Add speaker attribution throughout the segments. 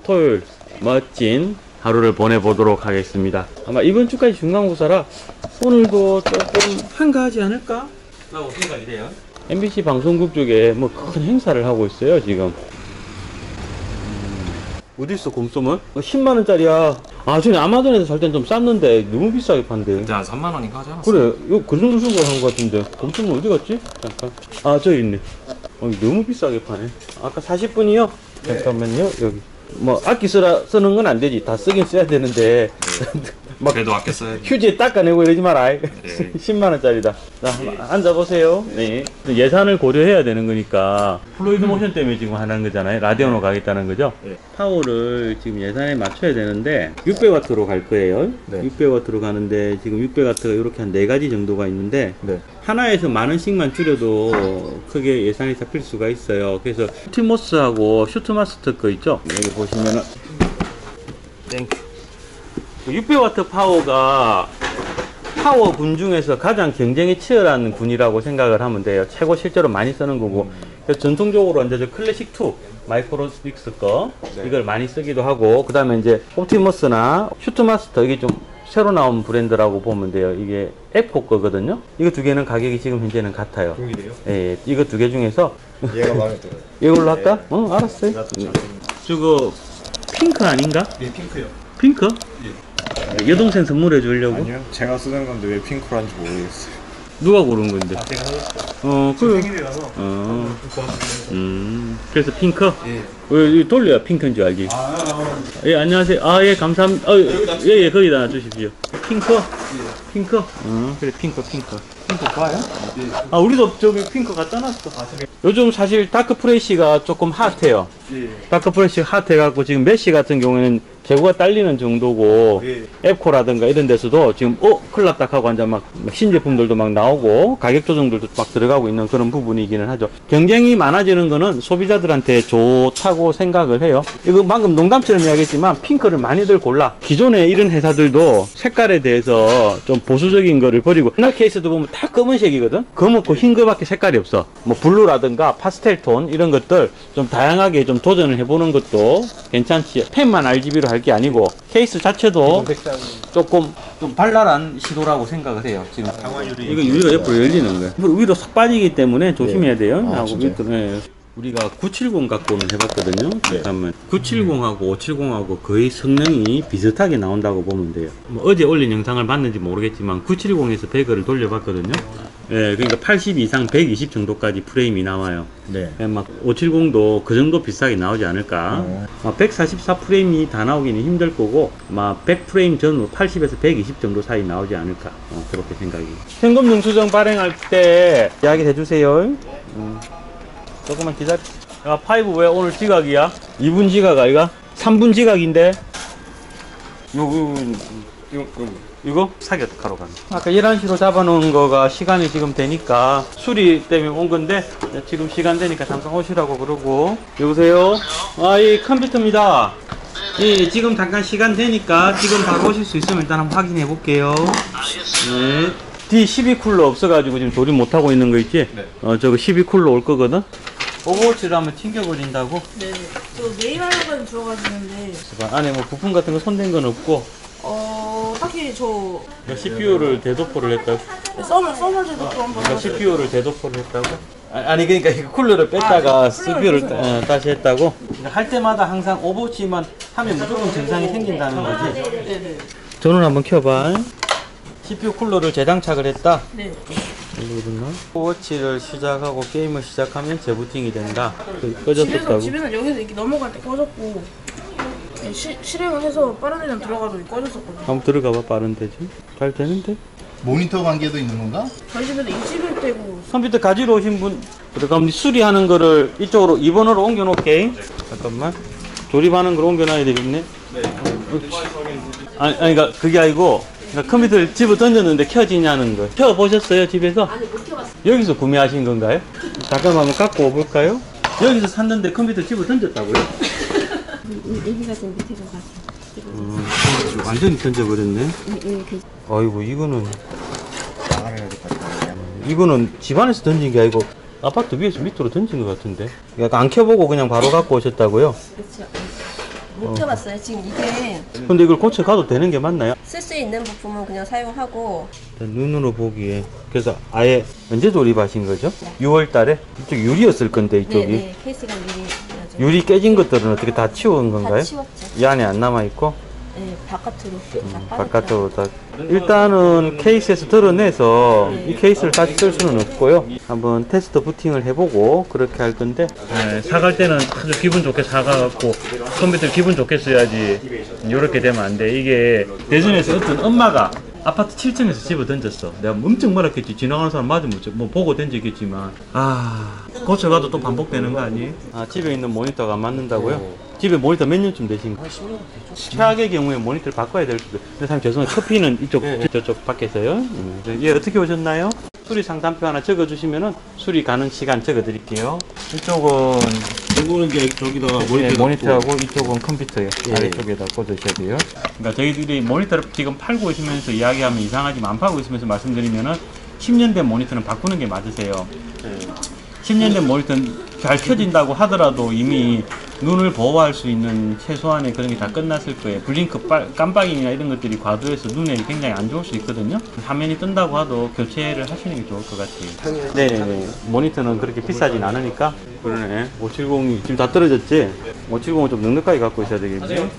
Speaker 1: 토요일 멋진 하루를 보내보도록 하겠습니다. 아마 이번 주까지 중간고사라 오늘도 조금 한가하지 않을까? 라고 생각이 돼요. MBC 방송국 쪽에 뭐 큰 행사를 하고 있어요, 지금. 어딨어, 곰소문? 10만원짜리야. 아, 전에 아마존에서 살 땐 좀 쌌는데 너무 비싸게 판대.
Speaker 2: 이제 한 3만원인가 하지 않았어?
Speaker 1: 그래, 이거 그 정도 주고 한 것 같은데. 곰소문 어디 갔지? 잠깐. 아, 저기 있네. 너무 비싸게 파네. 아까 40분이요? 네. 잠깐만요, 여기. 뭐, 아끼 쓰는 건 안 되지. 다 쓰긴 써야 되는데.
Speaker 2: 네.
Speaker 1: 막
Speaker 2: 그래도 아껴 써야지.
Speaker 1: 휴지에 닦아내고 이러지 마라. 네. 10만원짜리다. 자, 앉아보세요. 네. 예산을 고려해야 되는 거니까. 플루이드 모션 때문에 지금 하는 거잖아요. 라디오로 가겠다는 거죠.
Speaker 2: 네.
Speaker 1: 파워를 지금 예산에 맞춰야 되는데, 600W로 갈 거예요.
Speaker 2: 네.
Speaker 1: 600W로 가는데, 지금 600W가 이렇게 한 4가지 정도가 있는데,
Speaker 2: 네.
Speaker 1: 하나에서 만원씩만 줄여도 크게 예산이 잡힐 수가 있어요. 그래서 티모스하고 슈트마스터 거 있죠? 여기 보시면은, 땡큐. 600W 파워가 파워군 중에서 가장 경쟁이 치열한 군이라고 생각을 하면 돼요. 최고 실제로 많이 쓰는 거고. 그래서 전통적으로 이제 저 클래식2 마이크로스틱스 거 이걸 많이 쓰기도 하고, 그 다음에 이제 옵티머스나 슈트마스터, 이게 좀 새로 나온 브랜드라고 보면 돼요. 이게 에코 거거든요. 이거 두 개는 가격이 지금 현재는 같아요.
Speaker 2: 동일해요?
Speaker 1: 예, 이거 두 개 중에서
Speaker 2: 얘가 마음에 들어요.
Speaker 1: 이걸로 할까? 알았어요. 저거 핑크 아닌가?
Speaker 2: 예, 핑크요.
Speaker 1: 핑크?
Speaker 2: 예.
Speaker 1: 여동생 선물해 주려고?
Speaker 3: 아니요, 제가 쓰는 건데 왜 핑크란지 모르겠어요.
Speaker 1: 누가 고른 건데?
Speaker 2: 아, 제가 샀어요.
Speaker 1: 그래.
Speaker 2: 생일이라서.
Speaker 1: 그래서 핑크?
Speaker 2: 예.
Speaker 1: 왜 돌려야 핑크인 줄 알지? 예, 안녕하세요. 예, 감사합니다. 예, 거기다 놔주십시오. 핑크? 핑크? 그래, 핑크. 핑크 좋아요? 아, 우리도 저기 핑크 갖다 놨어. 요즘 사실 다크 프레쉬가 조금 핫해요.
Speaker 2: 예.
Speaker 1: 다크 프레쉬 핫해갖고 지금 메쉬 같은 경우에는 재고가 딸리는 정도고, 앱코라든가 이런 데서도 지금 큰일 났다 하고 완전 막 신제품들도 막 나오고 가격 조정들도 막 들어가고 있는 그런 부분이기는 하죠. 경쟁이 많아지는 거는 소비자들한테 좋다고 생각을 해요. 이거 방금 농담처럼 이야기했지만 핑크를 많이들 골라. 기존에 이런 회사들도 색깔에 대해서 좀 보수적인 거를 버리고, 옛날 케이스도 보면 다 검은색이거든. 검은고 흰 거밖에 색깔이 없어. 뭐 블루라든가 파스텔 톤 이런 것들 좀 다양하게 좀 도전을 해보는 것도 괜찮지. 펜만 RGB로 할 게 아니고 케이스 자체도 조금 좀 발랄한 시도라고 생각을 해요. 지금 이거 유리가 옆으로 열리는 거예요. 위로 싹 빠지기 때문에 조심해야 돼요. 하고 밑으로. 우리가 970 갖고는 해봤거든요. 잠깐만. 970하고 570하고 거의 성능이 비슷하게 나온다고 보면 돼요. 뭐 어제 올린 영상을 봤는지 모르겠지만 970에서 100을 돌려봤거든요. 예, 그러니까 80 이상 120 정도까지 프레임이 나와요.
Speaker 3: 네.
Speaker 1: 막 570도 그 정도 비싸게 나오지 않을까. 144 프레임이 다 나오기는 힘들 거고, 100 프레임 전후 80에서 120 정도 사이 나오지 않을까. 그렇게 생각이. 현금 영수증 발행할 때 이야기 해주세요. 조금만 기다려. 야, 파이브 왜 오늘 지각이야? 2분 지각 아이가? 3분 지각인데? 이거? 사기 어떡하러 가는? 아까 11시로 잡아놓은 거가 시간이 지금 되니까 수리 때문에 온 건데, 지금 시간 되니까 잠깐 오시라고 그러고. 여보세요? 이 컴퓨터입니다. 지금 잠깐 시간 되니까 지금 바로 오실 수 있으면 일단 한번 확인해 볼게요. 네. D12 쿨러 없어가지고 지금 조립 못하고 있는 거 있지? 네. 저거 12 쿨러 올 거거든? 오버워치를 한번 튕겨버린다고?
Speaker 4: 네네. 저 메인 하려고 들어가시는데.
Speaker 1: 안에 뭐 부품 같은 거 손댄 건 없고.
Speaker 4: 딱히 저.
Speaker 1: CPU를 대도포를 했다고?
Speaker 4: 썸을 제도포 한번.
Speaker 1: CPU를 대도포를 했다고? 아니, 그러니까 이거 쿨러를 뺐다가 CPU를 다시 했다고? 그러니까 할 때마다 항상 오버워치만 하면 무조건 증상이 생긴다는 거지?
Speaker 4: 네네.
Speaker 1: 전원 한번 켜봐. CPU 쿨러를 재장착을 했다?
Speaker 4: 네.
Speaker 1: 오버워치를 시작하고 게임을 시작하면 재부팅이 된다. 꺼졌었다고?
Speaker 4: 집에는 여기서 이렇게 넘어갈 때 꺼졌고, 실행을 해서 빠른 대전 들어가도 꺼졌었거든요.
Speaker 1: 한번 들어가봐. 빠른 대전. 잘 되는데?
Speaker 5: 모니터 관계도 있는 건가?
Speaker 4: 저희 집에도 21대고.
Speaker 1: 컴퓨터 가지러 오신 분, 그럼 수리하는 거를 이쪽으로 2번으로 옮겨 놓을게. 잠깐만. 조립하는 걸 옮겨 놔야 되겠네. 네. 아니, 그러니까 그게 아니고, 그러니까 컴퓨터를 집어 던졌는데 켜지냐는 거. 켜보셨어요, 집에서?
Speaker 4: 아니, 못 켜봤어요.
Speaker 1: 여기서 구매하신 건가요? 잠깐만 한번 갖고 와볼까요? 여기서 샀는데 컴퓨터 집어 던졌다고요?
Speaker 6: 여기가 좀 밑에서 갔어.
Speaker 1: 완전히 던져버렸네. 아이고, 이거는 집안에서 던진 게 아니고 아파트 위에서 밑으로 던진 것 같은데. 약간 안 켜보고 그냥 바로 갖고 오셨다고요?
Speaker 6: 그렇죠. 못 펴봤어요. 지금 이게
Speaker 1: 근데 이걸 고쳐가도 되는 게 맞나요?
Speaker 6: 쓸 수 있는 부품은 그냥 사용하고
Speaker 1: 눈으로 보기에. 그래서 아예 언제 조립하신 거죠? 6월 달에? 이쪽 유리였을 건데 이쪽이.
Speaker 6: 네네 케이스가 미리
Speaker 1: 유리 깨진 것들은 어떻게 다 치운 건가요?
Speaker 6: 다 치웠죠.
Speaker 1: 이 안에 안 남아있고?
Speaker 6: 네 바깥으로 다 빠졌죠.
Speaker 1: 바깥으로 다. 일단은 케이스에서 드러내서 이 케이스를 다시 쓸 수는 없고요. 한번 테스트 부팅을 해보고 그렇게 할 건데. 네, 사갈 때는 아주 기분 좋게 사가갖고 컴퓨터 기분 좋게 써야지. 이렇게 되면 안 돼. 이게 대전에서 어떤 엄마가 아파트 7층에서 집어 던졌어. 내가 엄청 말았겠지. 지나가는 사람 맞으면 뭐 보고 던지겠지만. 고쳐가도 또 반복되는 거 아니에요? 집에 있는 모니터가 안 맞는다고요? 집에 모니터 몇 년쯤 되신 거예요? 10년 됐죠. 최악의 경우에 모니터를 바꿔야 될 수도. 근데 사실 죄송해요. 커피는 이쪽, 저쪽 밖에서요. 예, 어떻게 오셨나요? 수리 상담표 하나 적어주시면은 수리 가는 시간 적어드릴게요. 이쪽은
Speaker 3: 이거는 이제 저기다가
Speaker 1: 모니터하고 이쪽은 컴퓨터에 아래쪽에다 꽂으셔야 돼요. 그러니까 저희들이 모니터를 지금 팔고 있으면서 이야기하면 이상하지만 안 팔고 있으면서 말씀드리면은 10년 된 모니터는 바꾸는 게 맞으세요. 10년 된 모니터는 잘 켜진다고 하더라도 이미 눈을 보호할 수 있는 최소한의 그런 게 다 끝났을 거예요. 블링크 깜빡이나 이런 것들이 과도해서 눈에 굉장히 안 좋을 수 있거든요. 화면이 뜬다고 하도 교체를 하시는 게 좋을 것 같아요. 네네네. 모니터는 그렇게 비싸진 않으니까. 그러네. 570이 지금 다 떨어졌지? 570은 좀 넉넉하게 갖고 있어야 되겠지?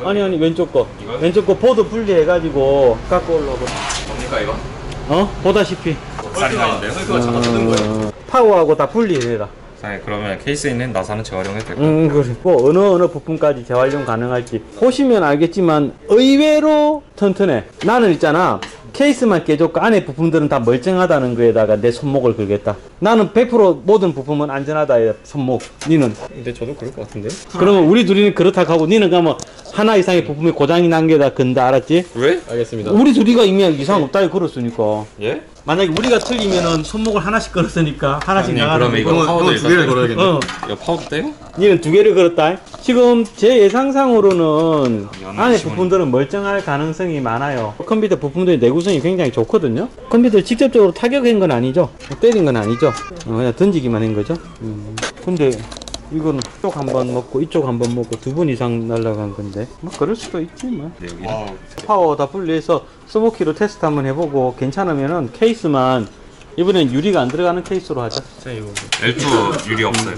Speaker 1: 아니 왼쪽 거. 왼쪽 거 보드 분리해가지고 갖고 올라오고.
Speaker 2: 뭡니까 이거?
Speaker 1: 보다시피.
Speaker 2: 사인인데요?
Speaker 1: 파워하고 다 분리해라.
Speaker 2: 사인 그러면 케이스에 있는 나사는 재활용해도 될까요?
Speaker 1: 그리고 어느 부품까지 재활용 가능할지 보시면 알겠지만 의외로 튼튼해. 나는 있잖아. 케이스만 깨졌고 안에 부품들은 다 멀쩡하다는 거에다가 내 손목을 걸겠다. 나는 100% 모든 부품은 안전하다. 손목. 니는?
Speaker 2: 근데 저도 그럴 것 같은데?
Speaker 1: 그러면 우리 둘이는 그렇다고 하고 니는 가면 하나 이상의 부품이 고장이 난 게다 건다. 알았지?
Speaker 2: 왜? 알겠습니다.
Speaker 1: 우리 둘이가 이미 이상 없다 걸었으니까.
Speaker 2: 예?
Speaker 1: 만약에 우리가 틀리면은 손목을 하나씩 걸었으니까 하나씩 나가는
Speaker 2: 그러면
Speaker 1: 거고.
Speaker 2: 이거 파워도
Speaker 3: 두 개를 걸어야겠네.
Speaker 2: 이거 파워도 떼요?
Speaker 1: 니는 2개를 걸었다. 지금 제 예상상으로는 안에
Speaker 2: 시원해.
Speaker 1: 부품들은 멀쩡할 가능성이 많아요. 컴퓨터 부품들의 내구성이 굉장히 좋거든요. 컴퓨터를 직접적으로 타격한 건 아니죠. 때린 건 아니죠. 그냥 던지기만 한 거죠. 근데 이거는 이쪽 한번 먹고 이쪽 한번 먹고 2번 이상 날아간 건데 뭐 그럴 수도 있지 뭐.
Speaker 2: 네, 여기.
Speaker 1: 파워 다 분리해서 스모키로 테스트 한번 해보고 괜찮으면은 케이스만 이번엔 유리가 안 들어가는 케이스로 하자.
Speaker 2: L2 유리 없어요.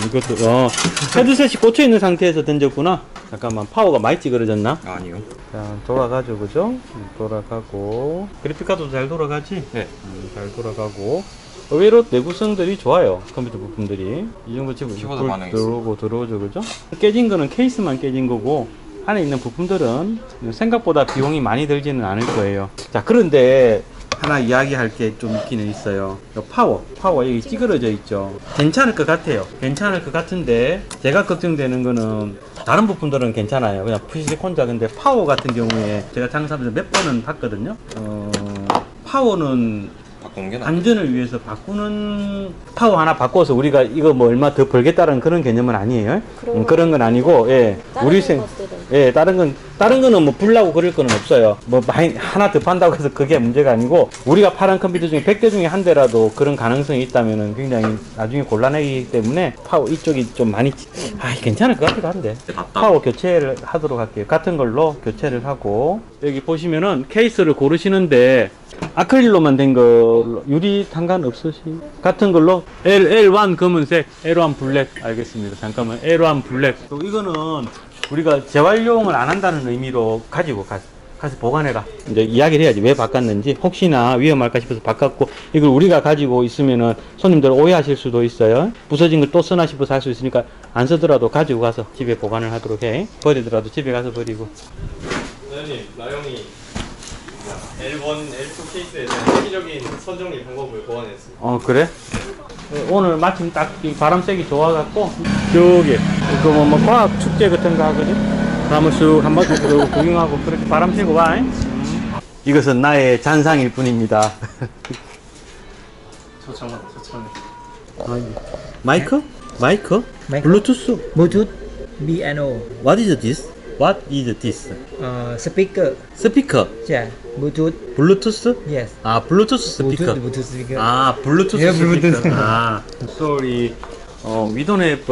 Speaker 1: 이것도 헤드셋이 꽂혀 있는 상태에서 던졌구나. 잠깐만, 파워가 많이 찌그러졌나?
Speaker 2: 아니요.
Speaker 1: 자, 돌아가죠, 그죠? 돌아가고 그래픽카드도 잘 돌아가지?
Speaker 2: 네.
Speaker 1: 잘 돌아가고 의외로 내구성들이 좋아요. 컴퓨터 부품들이 이 정도 지금
Speaker 2: 키보드 반응이
Speaker 1: 들어오죠, 그죠? 깨진 거는 케이스만 깨진 거고 안에 있는 부품들은 생각보다 비용이 많이 들지는 않을 거예요. 자, 그런데 하나 이야기할 게 좀 있기는 있어요. 파워 여기 찌그러져 있죠. 괜찮을 것 같아요. 괜찮을 것 같은데 제가 걱정되는 거는 다른 부품들은 괜찮아요. 그냥 푸시콘자. 근데 파워 같은 경우에 제가 장사하면서 몇 번은 봤거든요. 파워는
Speaker 2: 바꾸는 게 나아요.
Speaker 1: 안전을 위해서 바꾸는 파워 하나 바꿔서 우리가 이거 뭐 얼마 더 벌겠다는 그런 개념은 아니에요. 그런 건 아니고, 예. 다른 거는 뭐 불나고 그럴 거는 없어요. 뭐 많이 하나 더 판다고 해서 그게 문제가 아니고 우리가 파는 컴퓨터 중에 100대 중에 한 대라도 그런 가능성이 있다면은 굉장히 나중에 곤란하기 때문에 파워 이쪽이 좀 많이 괜찮을 것 같기도 한데 파워 교체를 하도록 할게요. 같은 걸로 교체를 하고 여기 보시면은 케이스를 고르시는데 아크릴로만 된 거 유리 상관없으시 같은 걸로 L1 검은색, L1 블랙. 알겠습니다. 잠깐만, L1 블랙. 이거는 우리가 재활용을 안 한다는 의미로 가지고 가서 보관해라. 이제 이야기를 해야지. 왜 바꿨는지. 혹시나 위험할까 싶어서 바꿨고, 이걸 우리가 가지고 있으면은 손님들 오해하실 수도 있어요. 부서진 걸 또 쓰나 싶어서 할 수 있으니까 안 쓰더라도 가지고 가서 집에 보관을 하도록 해. 버리더라도 집에 가서 버리고.
Speaker 7: 사장님, 나영이 L1, L2 케이스에 대한 시기적인 선정리 방법을 고안했습니다.
Speaker 1: 그래? 오늘 마침 딱 이 바람 쐬기 좋아갖고 저기 그 뭐 과학 축제 같은 거 하거든. 한번 쑥 한번 구경하고 그렇게 바람 쐬고 와. 이것은 나의 잔상일 뿐입니다.
Speaker 7: 초창.
Speaker 1: 마이크? 블루투스?
Speaker 8: Bluetooth BNO
Speaker 1: What is this? What is this?
Speaker 8: speaker
Speaker 1: 스피커.
Speaker 8: yeah Bluetooth
Speaker 1: 블루투스?
Speaker 8: yes
Speaker 1: 블루투스 스피커.
Speaker 8: Bluetooth speaker
Speaker 1: 블루투스
Speaker 8: 예,
Speaker 1: 스피커.
Speaker 8: 블루투스.
Speaker 1: Sorry. We don't have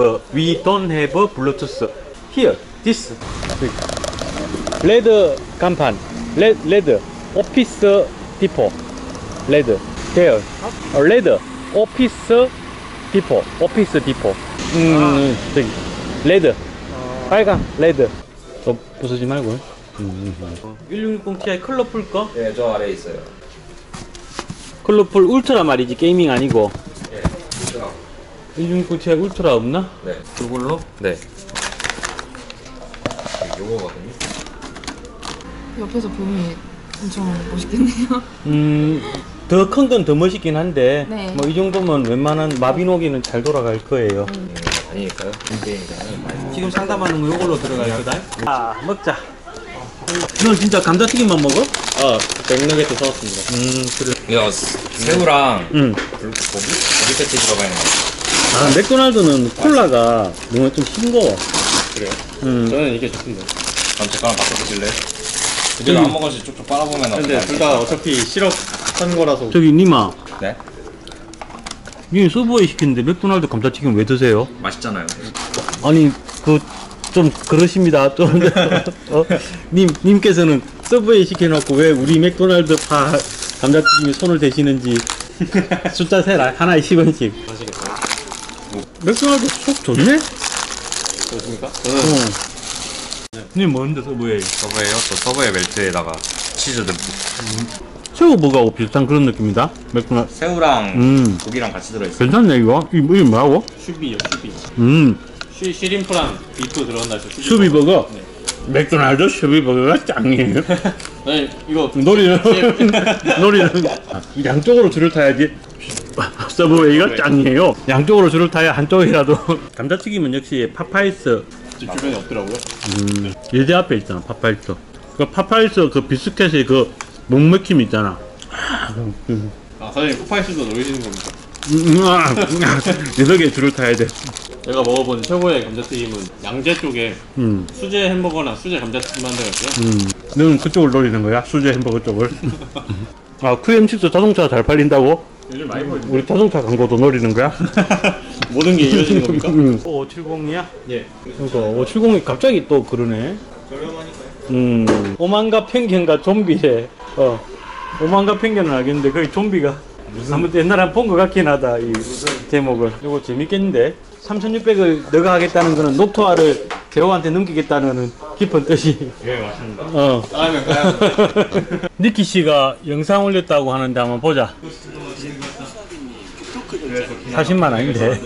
Speaker 1: Bluetooth here. this. 레드 간판. 레드. 오피스 디포. 레드. there. 레드. 오피스 디포. 오피스 디포. 저기. 레드. 빨강. 레드. 또 부수지 말고. 1660 Ti 컬러풀 거?
Speaker 2: 예, 저 아래에 있어요.
Speaker 1: 컬러풀 울트라 말이지 게이밍 아니고.
Speaker 2: 예, 그렇죠.
Speaker 1: 1660 Ti 울트라 없나?
Speaker 2: 네. 이걸로? 네. 요거거든요.
Speaker 4: 옆에서 보면 엄청 멋있겠네요.
Speaker 1: 더 큰 건 더 멋있긴 한데
Speaker 4: 네.
Speaker 1: 뭐 이 정도면 웬만한 마비노기는 잘 돌아갈 거예요.
Speaker 2: 아니니까요. 게임이잖아요. 많이.
Speaker 1: 지금 상담하는 거 이걸로 들어갈 거다. 아, 먹자. 넌 진짜 감자튀김만 먹어?
Speaker 7: 맥너게트 사왔습니다.
Speaker 1: 그래.
Speaker 2: 이거 새우랑
Speaker 1: 응.
Speaker 2: 고기 패티 들어가 있는 거.
Speaker 1: 아, 맥도날드는 콜라가 너무 좀 싱거워.
Speaker 7: 그래요?
Speaker 1: 음.
Speaker 7: 저는 이게 좋습니다.
Speaker 2: 그럼 제 거랑 바꿔보실래요? 그대로 한 모금씩 쭉쭉 빨아보면
Speaker 7: 근데 둘 다 어차피 시럽 한 거라서.
Speaker 1: 저기 니마,
Speaker 2: 네?
Speaker 1: 니 서브웨이 시키는데 맥도날드 감자튀김 왜 드세요?
Speaker 2: 맛있잖아요.
Speaker 1: 아니 좀 그러십니다. 좀 님께서는 서브웨이 시켜놓고 왜 우리 맥도날드 파 감자튀김에 손을 대시는지 숫자 세라 하나에 10원씩.
Speaker 7: 아시겠어요?
Speaker 1: 맥도날드 속 좋네?
Speaker 7: 그렇습니까? 저는
Speaker 1: 님 뭔데 서브웨이?
Speaker 2: 서브웨이요? 저 서브웨이 멜트에다가 치즈 듬뿍.
Speaker 1: 새우버거하고 비슷한 그런 느낌이다. 맥도날드.
Speaker 2: 새우랑 고기랑 같이 들어있어요.
Speaker 1: 괜찮네 이거. 이게 뭐라고?
Speaker 7: 슈비요, 슈비.
Speaker 1: 슈림프랑
Speaker 7: 비프 들어간다 해서
Speaker 1: 슈비버거.
Speaker 7: 네.
Speaker 1: 맥도날드 슈비버거가 짱이에요.
Speaker 7: 네, 이거
Speaker 1: 놀이는 양쪽으로 줄을 타야지. 서브웨이가 짱이에요. 양쪽으로 줄을 타야 한쪽이라도. 감자튀김은 역시 파파이스.
Speaker 7: 집 주변에 없더라고요.
Speaker 1: 예대 앞에 있잖아 파파이스. 그 파파이스 그 비스켓의 그 목맥힘 있잖아.
Speaker 7: 아, 사장님 쿠파이스도 노리시는 겁니까?
Speaker 1: 여러 개 줄을 타야 돼.
Speaker 7: 제가 먹어본 최고의 감자튀김은 양재 쪽에
Speaker 1: 음.
Speaker 7: 수제 햄버거나 수제 감자튀김 만들었어요
Speaker 1: 너는 그쪽을 노리는 거야? 수제 햄버거 쪽을? 아, QM6 자동차 잘 팔린다고?
Speaker 7: 요즘 많이 보이죠.
Speaker 1: 우리 자동차 광고도 노리는 거야?
Speaker 7: 모든 게 이어지는 겁니까?
Speaker 1: 570이야?
Speaker 7: 예.
Speaker 1: 그러니까 570이 갑자기 또 그러네.
Speaker 7: 저렴하니까요.
Speaker 1: 오만과 편견과 좀비에 오만과 편견은 알겠는데 거의 좀비가 아무튼 옛날에 본 것 같긴 하다 이 제목을. 이거 재밌겠는데 3600을 너가 하겠다는 거는 녹토화를 개호한테 넘기겠다는 깊은 뜻이.
Speaker 7: 예, 맞습니다.
Speaker 1: 다음에 가요. 니키 씨가 영상 올렸다고 하는데 한번 보자. 40만 아닌데.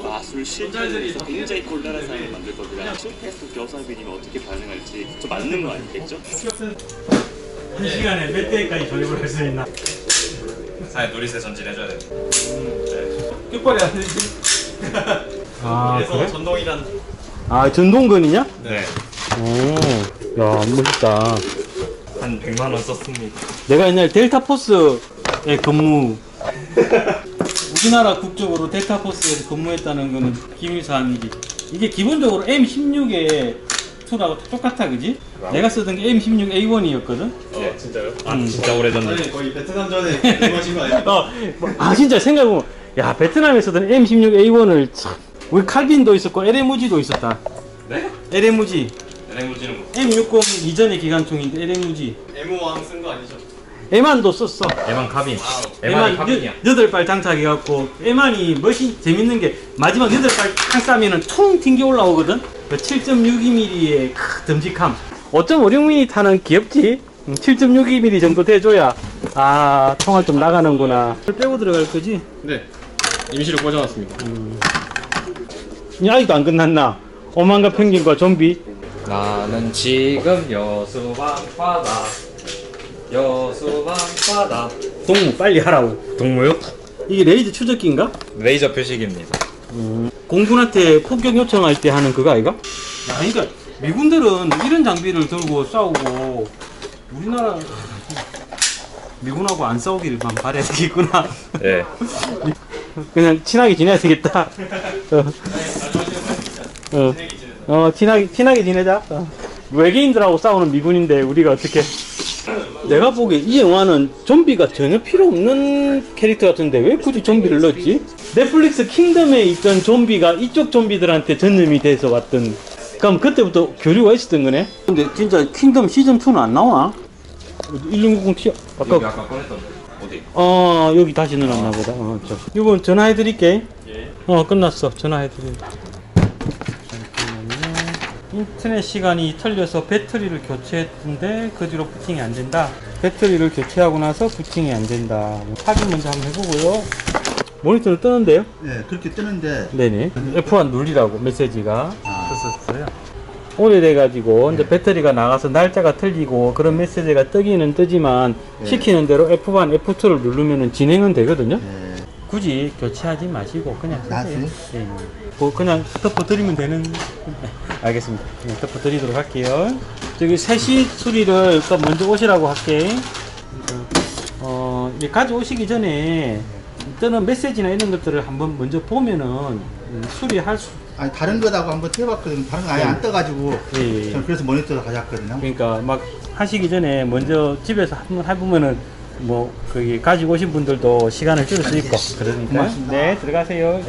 Speaker 9: 맛을 실제로 굉장히 곤란한 상황을 만들 겁니다. 실패했을 교사비님이 어떻게 반응할지 좀 맞는 거 아니겠죠?
Speaker 1: 1시간에 몇 대까지 조립을 할 수 있나?
Speaker 2: 사회 놀이세 전진해줘야 돼.
Speaker 1: 끝발이 안 되지. 아,
Speaker 7: 그래서
Speaker 1: 그래?
Speaker 7: 전동이란.
Speaker 1: 아, 전동건이냐?
Speaker 2: 네.
Speaker 1: 오, 야, 멋있다.
Speaker 2: 한 100만 원 썼습니다.
Speaker 1: 내가 옛날 델타포스에 근무, 우리나라 국적으로 델타포스에서 근무했다는 거는 기밀사항이지. 이게 기본적으로 M16의 2라고 똑같아, 그지? 내가 쓰던 게 M16A1이었거든?
Speaker 7: 예, 진짜요?
Speaker 2: 진짜 오래전에.
Speaker 7: 사장님 거의 베트남전에 근무하신 거 아닙니까?
Speaker 1: 아, 진짜 생각해보면, 야, 베트남에 쓰던 M16A1을 참, 우리 칼빈도 있었고, LMUG도 있었다.
Speaker 2: 네?
Speaker 1: LMUG.
Speaker 2: LMUG는 뭐?
Speaker 1: M60 이전의 기관총인데, LMUG.
Speaker 7: M5왕 쓴 거 아니죠?
Speaker 1: 에만도 썼어.
Speaker 2: 에만 카빈.
Speaker 1: 에만
Speaker 2: 에만이 카빈이야.
Speaker 1: 8발 장착해갖고 에만이 재밌는 게 마지막 8발 탁 쏴면은 퉁 튕겨 올라오거든. 7.62mm의 듬직함. 5.56mm 타는 귀엽지? 7.62mm 정도 돼줘야 아 총알 좀 나가는구나. 빼고 들어갈 거지?
Speaker 7: 네. 임시로 꽂아놨습니다.
Speaker 1: 이 아직도 안 끝났나? 오만과 펭귄과 좀비.
Speaker 2: 나는 지금 여수밤바다. 여수밤바다.
Speaker 1: 동무 빨리 하라고.
Speaker 2: 동무요?
Speaker 1: 이게 레이저 추적기인가?
Speaker 2: 레이저 표식입니다.
Speaker 1: 공군한테 폭격 요청할 때 하는 그거 아이가? 야, 그러니까 미군들은 이런 장비를 들고 싸우고 우리나라 미군하고 안 싸우기를만 바라야 되겠구나.
Speaker 2: 예.
Speaker 1: 그냥 친하게 지내야 되겠다. 친하게 지내자. 외계인들하고 싸우는 미군인데 우리가 어떻게? 내가 보기에 이 영화는 좀비가 전혀 필요 없는 캐릭터 같은데 왜 굳이 좀비를 넣었지? 넷플릭스 킹덤에 있던 좀비가 이쪽 좀비들한테 전염이 돼서 왔던, 그럼 그때부터 교류가 있었던 거네? 근데 진짜 킹덤 시즌2는 안 나오나? 1660 Ti
Speaker 2: 여기 아까 꺼냈던 어디?
Speaker 1: 여기 다시 넣어놨나 보다. 이거 전화해드릴게. 끝났어. 전화해드릴게. 인터넷 시간이 틀려서 배터리를 교체했는데 그 뒤로 부팅이 안 된다. 배터리를 교체하고 나서 부팅이 안 된다. 확인 먼저 한번 해보고요. 모니터를 뜨는데요?
Speaker 5: 네, 그렇게 뜨는데
Speaker 1: 네네. F1 눌리라고 메시지가 떴었어요. 오래돼가지고 이제 배터리가 나가서 날짜가 틀리고 그런 메시지가 뜨기는 뜨지만 시키는 대로 F1, F2를 누르면 진행은 되거든요. 굳이 교체하지 마시고 그냥 쓰세요. 예. 뭐 그냥 덮어드리면 되는. 알겠습니다. 덮어드리도록 할게요. 저기 세시 수리를 먼저 오시라고 할게. 가져오시기 전에 뜨는 메시지나 이런 것들을 한번 먼저 보면은 수리할 수.
Speaker 5: 아니 다른 거다고 한번 해봤거든요. 다른 거 아예 안 떠가지고
Speaker 1: 예.
Speaker 5: 저는 그래서 모니터를 가져왔거든요.
Speaker 1: 그러니까 막 하시기 전에 먼저 집에서 한번 해보면은 뭐 거기 가지고 오신 분들도 시간을 줄일 수 있고 그러니까.
Speaker 5: 고맙습니다.
Speaker 1: 네, 들어가세요.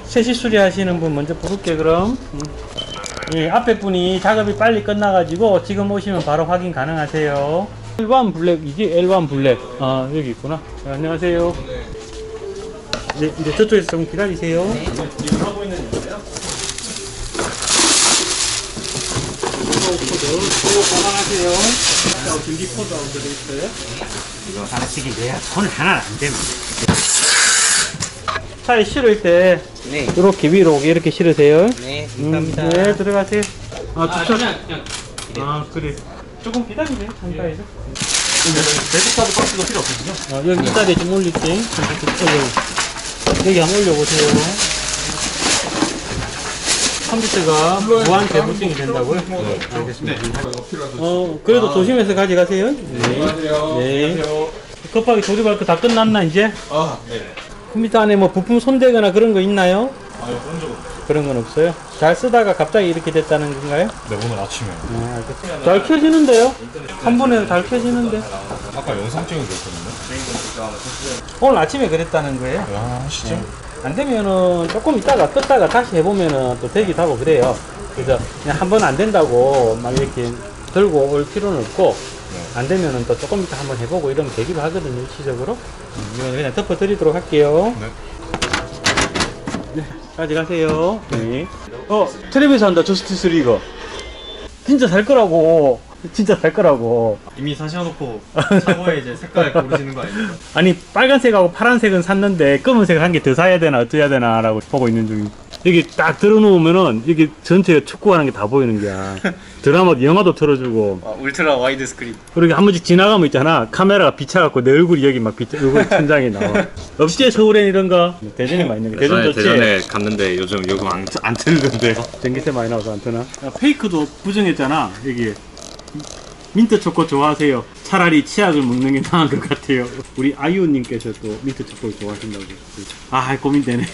Speaker 1: 세시 수리하시는 분 먼저 부를게 그럼. 예, 앞에 분이 작업이 빨리 끝나가지고 지금 오시면 바로 확인 가능하세요. L1 블랙, 이게 L1 블랙. 아, 여기 있구나. 네, 안녕하세요. 네, 이제 저쪽에서 좀 기다리세요.
Speaker 2: 지금 하고 있는 거예요?
Speaker 1: 코드, 그거 보관하세요. 준비 코드하고 들어있어요. 이거 하나씩 내야 손 하나 안 되면. 차에 실을 때 이렇게 위로 이렇게 실으세요.
Speaker 8: 네, 감사합니다.
Speaker 1: 네, 들어가세요. 주차. 그래. 조금 기다리세요. 잠깐만요.
Speaker 2: 데스크탑 박스도 필요 없거든요.
Speaker 1: 여기 이 자리에 좀 올릴게. 여기 한번 올려보세요. 컴퓨터가 무한 재부팅이 된다고요? 네, 알겠습니다. 그래도 조심해서 가져가세요. 네. 급하게 조립할 거 다 끝났나, 이제?
Speaker 2: 네.
Speaker 1: 컴퓨터 안에 뭐 부품 손대거나 그런 거 있나요?
Speaker 2: 그런 적 없어요.
Speaker 1: 그런 건 없어요? 잘 쓰다가 갑자기 이렇게 됐다는 건가요?
Speaker 2: 네, 오늘 아침에.
Speaker 1: 알겠습니다. 잘 켜지는데요? 한 번에 잘 켜지는데?
Speaker 2: 아까 영상 찍은 게 있거든요.
Speaker 1: 오늘 아침에 그랬다는 거예요?
Speaker 2: 아, 진짜?
Speaker 1: 안 되면은 조금 있다가 껐다가 다시 해보면은 또 되기도 하고 그래요. 그래서 그냥 한 번 안 된다고 막 이렇게 들고 올 필요는 없고, 안 되면은 또 조금 이따 한번 해보고 이러면 되기도 하거든요, 일시적으로. 이건 그냥 덮어드리도록 할게요. 네, 가져가세요. 네. 텔레비전 한다, 저스티스 리거. 진짜 살 거라고. 진짜 살 거라고.
Speaker 7: 이미 사셔놓고 차고에 이제 색깔 고르시는 거 아닙니까?
Speaker 1: 아니, 빨간색하고 파란색은 샀는데 검은색을 한 개 더 사야 되나 어떠해야 되나 라고 보고 있는 중이. 여기 딱 들어놓으면은 여기 전체가 축구하는 게 다 보이는 거야. 드라마, 영화도 틀어주고.
Speaker 7: 울트라 와이드 스크린.
Speaker 1: 그리고 한 번씩 지나가면 있잖아. 카메라가 비쳐갖고 내 얼굴이 여기 막 얼굴 천장에 나와. 없지, 서울엔 이런 거? 대전에 많이 있는 거. 대전 좋지?
Speaker 7: 대전에 갔는데 요즘 요금 안 틀는데요.
Speaker 1: 전기세 많이 나와서 안 트나? 페이크도 부정했잖아, 여기. 민트 초코 좋아하세요. 차라리 치약을 먹는 게 나은 것 같아요. 우리 아이오님께서 또 민트 초코를 좋아하신다고. 고민되네.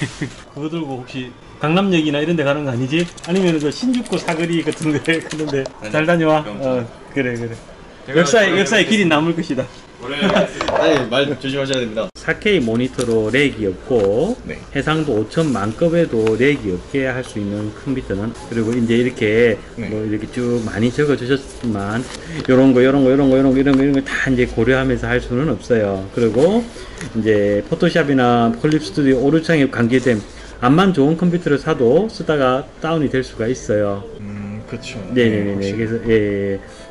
Speaker 1: 그거 들고 혹시 강남역이나 이런 데 가는 거 아니지? 아니면 저 신주쿠 사거리 같은 데 가는데 잘 다녀와. 그래. 역사의 길이 남을 것이다.
Speaker 7: 아니, 말 조심하셔야 됩니다.
Speaker 1: 4K 모니터로 렉이 없고, 해상도 5000만급에도 렉이 없게 할 수 있는 컴퓨터는, 그리고 이제 이렇게 뭐 이렇게 쭉 많이 적어 주셨지만 이런 거 다 이제 고려하면서 할 수는 없어요. 그리고 이제 포토샵이나 폴립 스튜디오 오류창에 관계된 암만 좋은 컴퓨터를 사도 쓰다가 다운이 될 수가 있어요.
Speaker 2: 그렇죠.
Speaker 1: 네네네. 그래서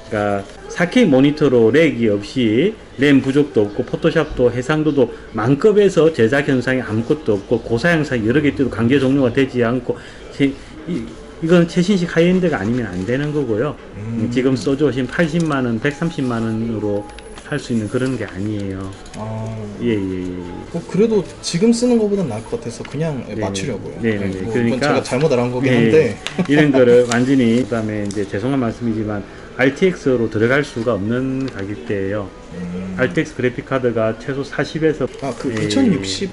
Speaker 1: 그러니까 4K 모니터로 렉이 없이 램 부족도 없고 포토샵도 해상도도 만급에서 제작 현상이 아무것도 없고 고사 영상이 여러 개 뜨도 관계 종료가 되지 않고 이건 최신식 하이엔드가 아니면 안 되는 거고요. 지금 써주신 80만원, 130만원으로 할 수 있는 그런 게 아니에요. 예.
Speaker 3: 그래도 지금 쓰는 것보단 나을 것 같아서 그냥 맞추려고요.
Speaker 1: 네네.
Speaker 3: 뭐
Speaker 1: 그러니까
Speaker 3: 그건 제가 잘못 알아온 거긴 한데
Speaker 1: 이런 거를 완전히 그다음에 이제 죄송한 말씀이지만 RTX로 들어갈 수가 없는 가격대예요. RTX 그래픽 카드가 최소 40에서
Speaker 3: 2060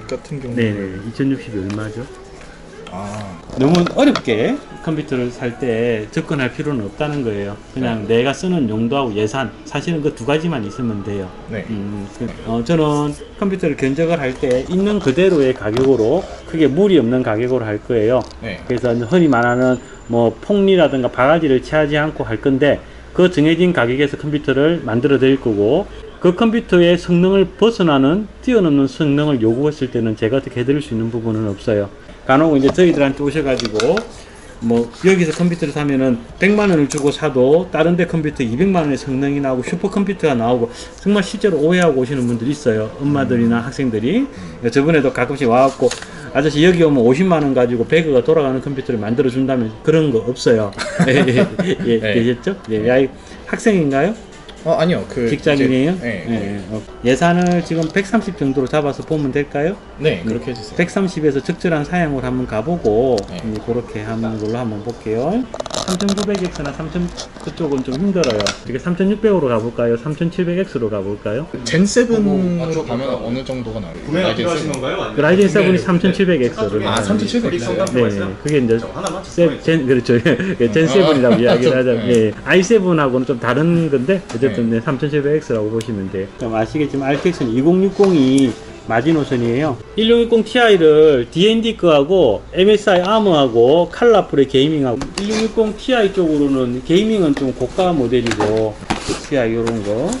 Speaker 3: 같은 경우는
Speaker 1: 2060이 얼마죠? 너무 어렵게 컴퓨터를 살 때 접근할 필요는 없다는 거예요. 그냥 내가 쓰는 용도하고 예산, 사실은 그 두 가지만 있으면 돼요.
Speaker 3: 네.
Speaker 1: 저는 컴퓨터를 견적을 할 때 있는 그대로의 가격으로 크게 무리 없는 가격으로 할 거예요.
Speaker 3: 네.
Speaker 1: 그래서 흔히 말하는 뭐 폭리라든가 바가지를 취하지 않고 할 건데, 그 정해진 가격에서 컴퓨터를 만들어 드릴 거고, 그 컴퓨터의 성능을 벗어나는 뛰어넘는 성능을 요구했을 때는 제가 어떻게 해드릴 수 있는 부분은 없어요. 간혹 이제 저희들한테 오셔가지고 뭐 여기서 컴퓨터를 사면은 100만 원을 주고 사도 다른 데 컴퓨터 200만 원의 성능이 나오고 슈퍼컴퓨터가 나오고, 정말 실제로 오해하고 오시는 분들이 있어요. 엄마들이나 학생들이. 저번에도 가끔씩 와갖고 아저씨 여기 오면 50만 원 가지고 배그가 돌아가는 컴퓨터를 만들어 준다면 그런 거 없어요. 예, 되셨죠? 예, 학생인가요?
Speaker 3: 아니요.
Speaker 1: 직장인이에요?
Speaker 3: 네.
Speaker 1: 예산을 지금 130 정도로 잡아서 보면 될까요?
Speaker 3: 네, 그렇게 해주세요.
Speaker 1: 130에서 적절한 사양으로 한번 가보고,
Speaker 3: 네.
Speaker 1: 그렇게 하는 걸로 한번 볼게요. 3900X나 3000 그쪽은 좀 힘들어요. 이게 3600으로 가볼까요? 3700X로 가볼까요?
Speaker 3: 젠 7으로 가면 어느 정도가 나와요?
Speaker 7: 구매가 필요하신 건가요? 아니면
Speaker 1: 라이젠 7이 3700X를.
Speaker 3: 아, 3700.
Speaker 1: 네, 그게 이제
Speaker 7: 하나만
Speaker 1: 그렇죠. 젠 7이라고 이야기를 하자면, 예, i7하고는 좀 다른 건데 어쨌든 3700X라고 보시면 돼요. 그럼 아시겠지만 RTX는 2060이 마지노선이에요. 1660 Ti를 D&D 거하고 MSI 아머하고 칼라풀의 게이밍하고, 1660 Ti 쪽으로는 게이밍은 좀 고가 모델이고, Ti 요런 거.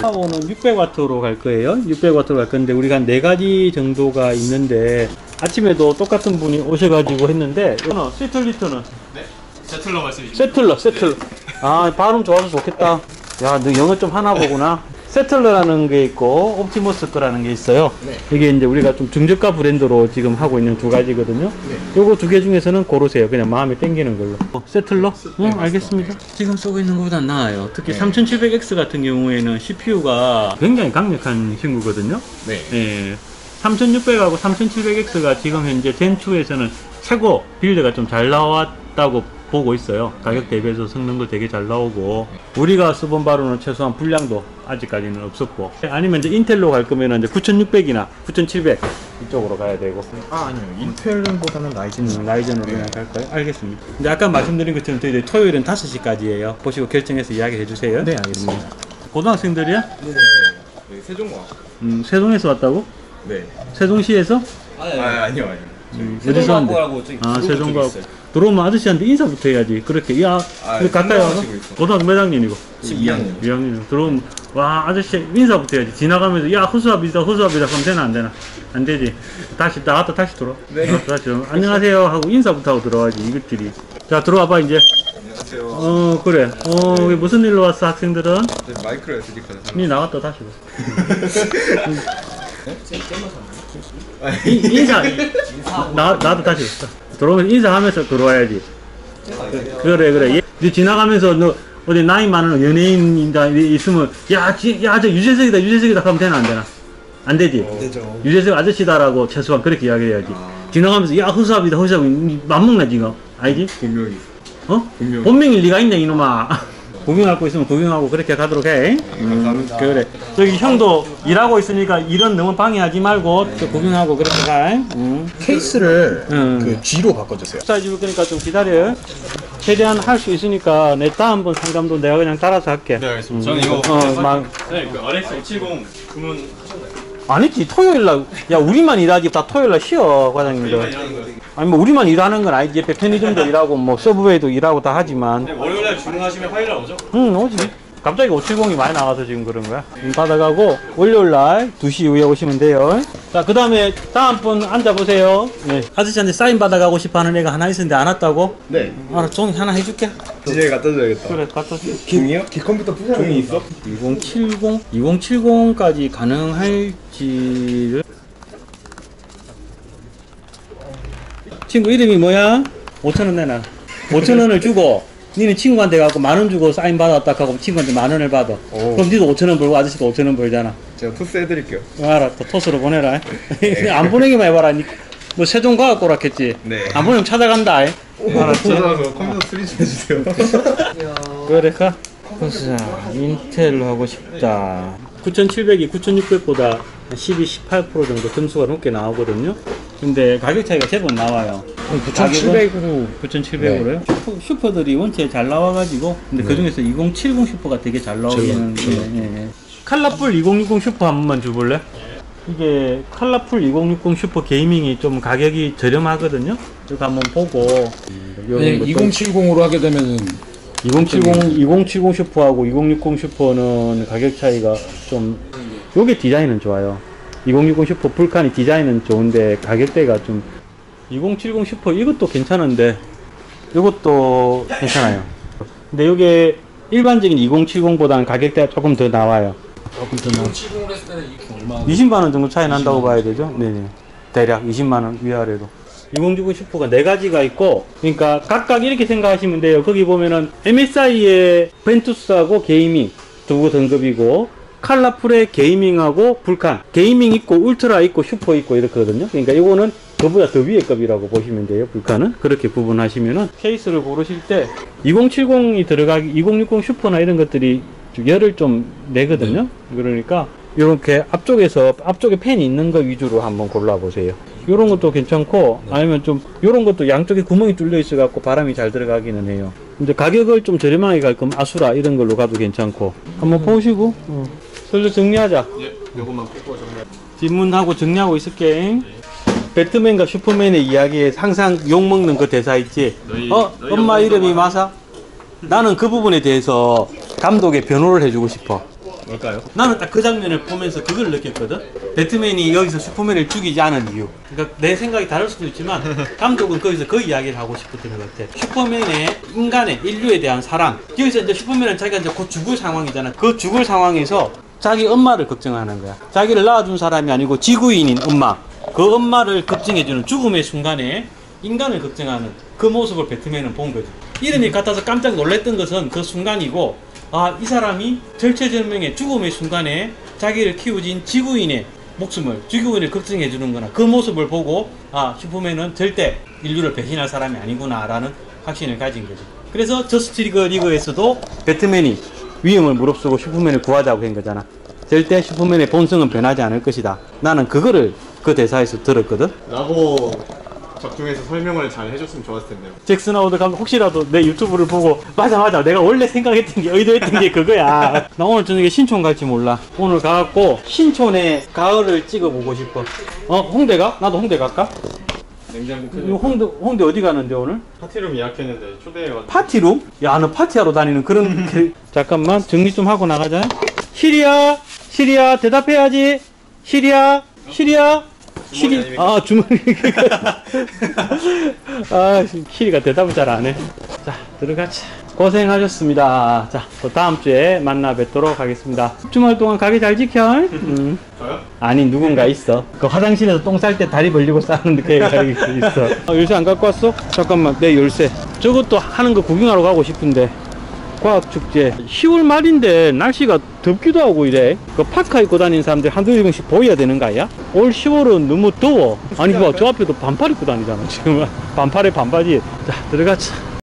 Speaker 1: 파워는 600W로 갈 거예요. 600W로 갈 건데, 우리가 한 4가지 정도가 있는데, 아침에도 똑같은 분이 오셔가지고 했는데, 이거는 세틀리터는?
Speaker 7: 네. 세틀러 말씀이시죠?
Speaker 1: 세틀러. 아, 발음 좋아서 좋겠다. 야, 너 영어 좀 하나 보구나. 세틀러라는 게 있고 옵티머스 거라는 게 있어요.
Speaker 3: 네.
Speaker 1: 이게 이제 우리가 좀 중저가 브랜드로 지금 하고 있는 두 가지거든요.
Speaker 3: 네.
Speaker 1: 요거 두 개 중에서는 고르세요. 그냥 마음에 땡기는 걸로. 세틀러? 응, 알겠습니다. 지금 쓰고 있는 것보다 나아요. 특히 3700X 같은 경우에는 CPU가 굉장히 강력한 친구거든요.
Speaker 3: 네.
Speaker 1: 예. 3600하고 3700X가 지금 현재 젠2에서는 최고 빌드가 좀 잘 나왔다고 보고 있어요. 가격 대비해서 성능도 되게 잘 나오고, 우리가 써본 바로는 최소한 불량도 아직까지는 없었고, 아니면 이제 인텔로 갈 거면 이제 9600이나 9700 이쪽으로 가야 되고.
Speaker 3: 아니요. 인텔보다는
Speaker 1: 라이젠으로 그냥 갈까요? 알겠습니다. 이제 아까 말씀드린 것처럼 저희들 토요일은 5시까지예요. 보시고 결정해서 이야기해 주세요.
Speaker 3: 네, 알겠습니다.
Speaker 1: 고등학생들이야?
Speaker 2: 네, 세종과.
Speaker 1: 세종에서 왔다고?
Speaker 2: 네.
Speaker 1: 세종시에서?
Speaker 2: 아니요.
Speaker 1: 어디서 왔는데? 세종과학고. 들어오면 아저씨한테 인사부터 해야지. 그렇게, 야, 가까이 와서? 고등학교 몇 학년이고?
Speaker 2: 12학년.
Speaker 1: 2학년. 들어오면, 와, 아저씨 인사부터 해야지. 지나가면서, 야, 허수아비다. 그럼 되나, 안 되나? 안 되지. 다시, 나갔다 다시 들어와.
Speaker 2: 네.
Speaker 1: 다시 들어와. 안녕하세요. 하고 인사부터 하고 들어와야지, 이것들이. 자, 들어와봐, 이제.
Speaker 2: 안녕하세요.
Speaker 1: 그래. 왜 무슨 일로 왔어, 학생들은?
Speaker 2: 마이크로 SD 카드
Speaker 1: 니 나갔다 다시 와. 인사. 나도 다시 왔어. 들어오면 인사하면서 들어와야지. 그래. 니 지나가면서 너 어디 나이 많은 연예인이다 있으면 야 저 유재석이다 하면 되나 안 되나? 안 되지.
Speaker 3: 되죠.
Speaker 1: 유재석 아저씨다라고 최소한 그렇게 이야기해야지. 지나가면서 야 허수아비다 맘먹나 지금? 알지?
Speaker 2: 분명히.
Speaker 1: 본명일 리가 있냐 이놈아. 구경할 거 있으면 구경하고 그렇게 가도록 해.
Speaker 2: 감사합니다.
Speaker 1: 그래. 저기 형도 일하고 있으니까 일은 너무 방해하지 말고 또 구경하고 그렇게 가.
Speaker 3: 케이스를
Speaker 1: 응.
Speaker 3: G로 바꿔주세요.
Speaker 1: 사줄 거니까 좀 기다려. 최대한 할 수 있으니까 내 다음번 상담도 내가 그냥 따라서 할게.
Speaker 7: 네, 알겠습니다. 저는 이거 그 RX 570 주문
Speaker 1: 아니지 토요일날 야 우리만 일하지 다 토요일날 쉬어 과장님들. 아니 뭐 우리만 일하는 건 아니지. 편의점도 일하고 뭐 서브웨이도 일하고 다 하지만.
Speaker 7: 월요일날 주문하시면 화요일날 오죠?
Speaker 1: 응 오지. 갑자기 570이 많이 나가서 지금 그런 거야. 받아가고 월요일날 2시 이후에 오시면 돼요. 자 그 다음에 다음 분 앉아보세요. 네. 아저씨한테 사인 받아가고 싶어하는 애가 하나 있었는데 안 왔다고?
Speaker 2: 네.
Speaker 1: 알아 종이 하나 해줄게.
Speaker 2: 진영이 갖다 줘야겠다.
Speaker 1: 그래 갖다 줘.
Speaker 2: 종이요? 컴퓨터 종이 있어?
Speaker 1: 2070까지 가능할지를. 친구 이름이 뭐야? 5,000원 내놔. 5,000원을 주고 니는 친구한테 가고 10,000원 주고 사인 받았다 하고 친구한테 10,000원을 받아. 그럼 니도 5,000원 벌고 아저씨도 5,000원 벌잖아.
Speaker 2: 제가 토스 해드릴게요.
Speaker 1: 알았다. 토스로 보내라. 안 보내기만 해봐라. 뭐 세종과학 오락했지?
Speaker 2: 네.
Speaker 1: 안 보내면 찾아간다. 알았지?
Speaker 2: 찾아서 컴퓨터 수리 좀 해주세요.
Speaker 1: 그래 가. 보자. 인텔로 하고 싶다. 9700이 9600보다 12, 18% 정도 점수가 높게 나오거든요. 근데 가격 차이가 제법 나와요.
Speaker 3: 9,700으로
Speaker 1: 9,700으로요? 슈퍼들이 원체 잘 나와가지고, 근데 그 중에서 2070 슈퍼가 되게 잘 나오는. 예. 칼라풀 2060 슈퍼 한 번만 줘볼래? 이게 칼라풀 2060 슈퍼 게이밍이 좀 가격이 저렴하거든요. 이거 한번 보고.
Speaker 10: 2070으로 하게 되면은
Speaker 1: 2070 슈퍼하고 2060 슈퍼는 가격 차이가 좀, 요게 디자인은 좋아요. 2060 슈퍼 풀칸이 디자인은 좋은데 가격대가 좀, 2070 슈퍼 이것도 괜찮은데 이것도 괜찮아요. 근데 요게 일반적인 2070보다는 가격대가 조금 더 나와요. 조금 더 나와.
Speaker 10: 2070을 했을 때는 이게 얼마?
Speaker 1: 20만원 정도 차이 난다고 봐야 되죠? 네네. 대략 20만원 위아래로. 2060 슈퍼가 4가지가 있고, 그러니까 각각 이렇게 생각하시면 돼요. 거기 보면은 MSI의 벤투스하고 게이밍 두 등급이고, 칼라풀의 게이밍하고 불칸, 게이밍 있고 울트라 있고 슈퍼 있고 이렇거든요. 그러니까 이거는 그보다 더 위의 급이라고 보시면 돼요. 불칸은 그렇게 구분하시면은, 케이스를 고르실 때 2070이 들어가기, 2060 슈퍼나 이런 것들이 열을 좀 내거든요. 그러니까 이렇게 앞쪽에 팬이 있는 거 위주로 한번 골라보세요. 이런 것도 괜찮고, 아니면 좀 이런 것도 양쪽에 구멍이 뚫려 있어 갖고 바람이 잘 들어가기는 해요. 근데 가격을 좀 저렴하게 갈 거면 아수라 이런 걸로 가도 괜찮고, 한번 보시고 슬슬 정리하자.
Speaker 7: 예, 요것만 뽑고 정말.
Speaker 1: 질문하고 정리하고 있을게. 배트맨과 슈퍼맨의 이야기에 항상 욕먹는 그 대사 있지? 엄마 이름이 마사? 나는 그 부분에 대해서 감독의 변호를 해주고 싶어.
Speaker 7: 뭘까요?
Speaker 1: 나는 딱 그 장면을 보면서 그걸 느꼈거든. 배트맨이 여기서 슈퍼맨을 죽이지 않은 이유. 그러니까 내 생각이 다를 수도 있지만 감독은 거기서 그 이야기를 하고 싶었던 것 같아. 슈퍼맨의 인간의 인류에 대한 사랑. 여기서 이제 슈퍼맨은 자기가 이제 곧 죽을 상황이잖아. 그 죽을 상황에서 자기 엄마를 걱정하는 거야. 자기를 낳아준 사람이 아니고 지구인인 엄마. 그 엄마를 걱정해주는 죽음의 순간에 인간을 걱정하는 그 모습을 배트맨은 본 거지. 이름이 같아서 깜짝 놀랐던 것은 그 순간이고, 아, 이 사람이 절체절명의 죽음의 순간에 자기를 키워진 지구인의 목숨을, 지구인을 걱정해 주는구나. 그 모습을 보고, 아, 슈퍼맨은 절대 인류를 배신할 사람이 아니구나 라는 확신을 가진 거죠. 그래서 저스티스 리그에서도 배트맨이 위험을 무릅쓰고 슈퍼맨을 구하자고 한 거잖아. 절대 슈퍼맨의 본성은 변하지 않을 것이다. 나는 그거를 그 대사에서 들었거든.
Speaker 7: 라고 적중해서 설명을 잘 해줬으면 좋았을 텐데요.
Speaker 1: 잭슨 하워드 감독 혹시라도 내 유튜브를 보고 맞아 내가 원래 생각했던 게 의도했던 게 그거야. 나 오늘 저녁에 신촌 갈지 몰라. 오늘 가갖고 신촌의 가을을 찍어보고 싶어. 홍대 가? 나도 홍대 갈까?
Speaker 7: 냉장고
Speaker 1: 이거 홍대 어디 가는데 오늘?
Speaker 7: 파티룸 예약했는데 초대해가지고.
Speaker 1: 파티룸? 야, 너 파티하러 다니는 그런 잠깐만 정리 좀 하고 나가자. 시리야 대답해야지. 시리야 주머니. 아, 시리가 대답을 잘 안 해. 자, 들어가자. 고생하셨습니다. 자, 또 다음 주에 만나 뵙도록 하겠습니다. 주말 동안 가게 잘 지켜.
Speaker 7: 저요?
Speaker 1: 아니, 누군가 있어. 그 화장실에서 똥 쌀 때 다리 벌리고 싸는 그 애가 있어. 열쇠 안 갖고 왔어? 잠깐만, 내 열쇠. 저것도 하는 거 구경하러 가고 싶은데. 과학축제 10월 말인데 날씨가 덥기도 하고 이래. 그 파카 입고 다니는 사람들 한두 명씩 보여야 되는 거 아니야? 올 10월은 너무 더워. 아니 봐, 저 앞에도 반팔 입고 다니잖아 지금. 반팔에 반바지. 자, 들어가자.